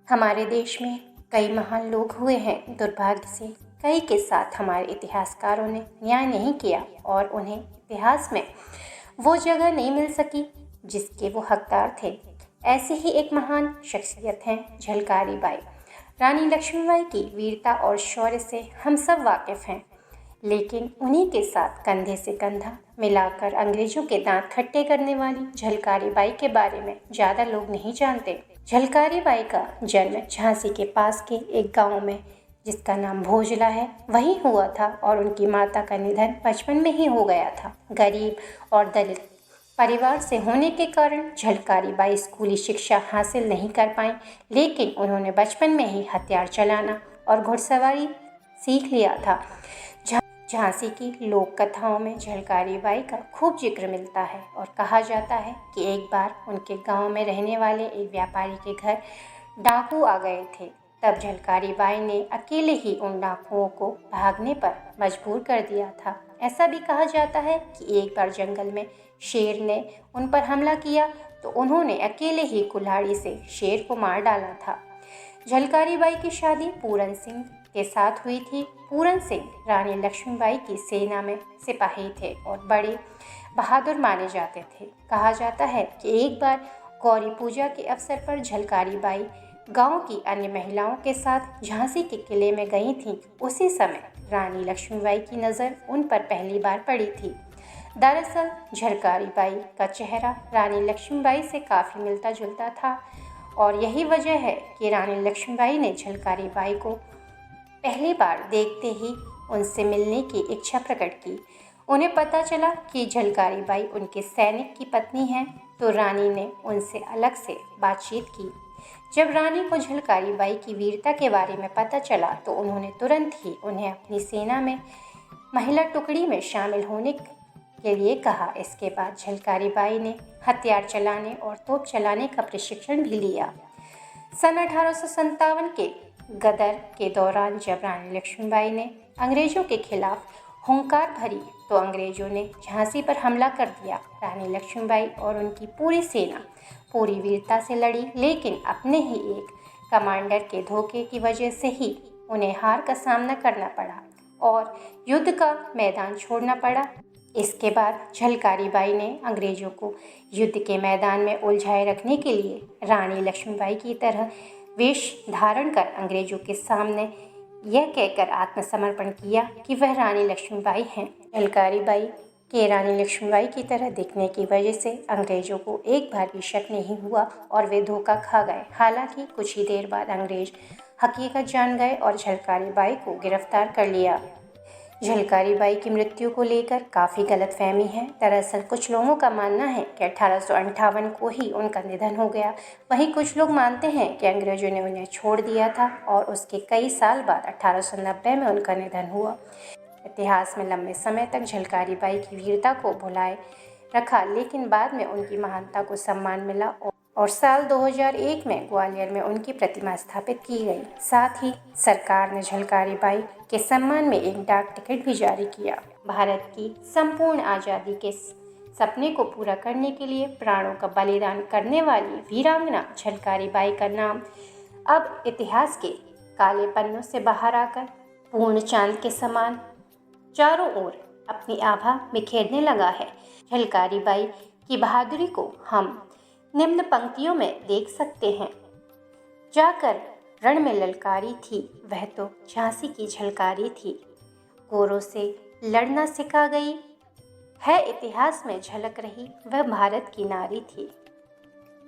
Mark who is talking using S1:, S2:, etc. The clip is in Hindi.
S1: हमारे देश में कई महान लोग हुए हैं। दुर्भाग्य से कई के साथ हमारे इतिहासकारों ने न्याय नहीं किया और उन्हें इतिहास में वो जगह नहीं मिल सकी जिसके वो हकदार थे। ऐसी ही एक महान शख्सियत हैं झलकारी बाई। रानी लक्ष्मीबाई की वीरता और शौर्य से हम सब वाकिफ़ हैं, लेकिन उन्हीं के साथ कंधे से कंधा मिलाकर अंग्रेजों के दांत खट्टे करने वाली झलकारी बाई के बारे में ज़्यादा लोग नहीं जानते। झलकारी बाई का जन्म झांसी के पास के एक गांव में, जिसका नाम भोजला है, वहीं हुआ था और उनकी माता का निधन बचपन में ही हो गया था। गरीब और दलित परिवार से होने के कारण झलकारी बाई स्कूली शिक्षा हासिल नहीं कर पाईं, लेकिन उन्होंने बचपन में ही हथियार चलाना और घुड़सवारी सीख लिया था। झांसी की लोक कथाओं में झलकारी बाई का खूब जिक्र मिलता है और कहा जाता है कि एक बार उनके गांव में रहने वाले एक व्यापारी के घर डाकू आ गए थे। तब झलकारी बाई ने अकेले ही उन डाकुओं को भागने पर मजबूर कर दिया था। ऐसा भी कहा जाता है कि एक बार जंगल में शेर ने उन पर हमला किया तो उन्होंने अकेले ही कुल्हाड़ी से शेर को मार डाला था। झलकारी बाई की शादी पूरन सिंह के साथ हुई थी। पूरन सिंह रानी लक्ष्मीबाई की सेना में सिपाही थे और बड़े बहादुर माने जाते थे। कहा जाता है कि एक बार गौरी पूजा के अवसर पर झलकारी बाई गांव की अन्य महिलाओं के साथ झांसी के किले में गई थीं। उसी समय रानी लक्ष्मीबाई की नज़र उन पर पहली बार पड़ी थी। दरअसल झलकारी बाई का चेहरा रानी लक्ष्मीबाई से काफ़ी मिलता जुलता था और यही वजह है कि रानी लक्ष्मीबाई ने झलकारी बाई को पहली बार देखते ही उनसे मिलने की इच्छा प्रकट की। उन्हें पता चला कि झलकारी बाई उनके सैनिक की पत्नी हैं, तो रानी ने उनसे अलग से बातचीत की। जब रानी को झलकारी बाई की वीरता के बारे में पता चला तो उन्होंने तुरंत ही उन्हें अपनी सेना में महिला टुकड़ी में शामिल होने के लिए कहा। इसके बाद झलकारी बाई ने हथियार चलाने और तोप चलाने का प्रशिक्षण भी लिया। सन 1857 के गदर के दौरान जब रानी लक्ष्मीबाई ने अंग्रेज़ों के खिलाफ हुंकार भरी तो अंग्रेज़ों ने झांसी पर हमला कर दिया। रानी लक्ष्मीबाई और उनकी पूरी सेना पूरी वीरता से लड़ी, लेकिन अपने ही एक कमांडर के धोखे की वजह से ही उन्हें हार का सामना करना पड़ा और युद्ध का मैदान छोड़ना पड़ा। इसके बाद झलकारी बाई ने अंग्रेज़ों को युद्ध के मैदान में उलझाए रखने के लिए रानी लक्ष्मीबाई की तरह वेश धारण कर अंग्रेज़ों के सामने यह कहकर आत्मसमर्पण किया कि वह रानी लक्ष्मीबाई हैं। झलकारी बाई के रानी लक्ष्मीबाई की तरह दिखने की वजह से अंग्रेज़ों को एक बार भी शक नहीं हुआ और वे धोखा खा गए। हालांकि कुछ ही देर बाद अंग्रेज़ हकीकत जान गए और झलकारी बाई को गिरफ्तार कर लिया। झलकारी बाई की मृत्यु को लेकर काफ़ी गलतफहमी है। दरअसल कुछ लोगों का मानना है कि 1858 को ही उनका निधन हो गया। वहीं कुछ लोग मानते हैं कि अंग्रेज़ों ने उन्हें छोड़ दिया था और उसके कई साल बाद 1890 में उनका निधन हुआ। इतिहास में लंबे समय तक झलकारी बाई की वीरता को भुलाए रखा, लेकिन बाद में उनकी महानता को सम्मान मिला और साल 2001 में ग्वालियर में उनकी प्रतिमा स्थापित की गई। साथ ही सरकार ने झलकारी बाई के सम्मान में एक डाक टिकट भी जारी किया। भारत की संपूर्ण आज़ादी के सपने को पूरा करने के लिए प्राणों का बलिदान करने वाली वीरांगना झलकारी बाई का नाम अब इतिहास के काले पन्नों से बाहर आकर पूर्ण चांद के समान चारों ओर अपनी आभा बिखेरने लगा है। झलकारी बाई की बहादुरी को हम निम्न पंक्तियों में देख सकते हैं। जाकर रण में ललकारी थी, वह तो झांसी की झलकारी थी। गोरों से लड़ना सिखा गई है, इतिहास में झलक रही वह भारत की नारी थी।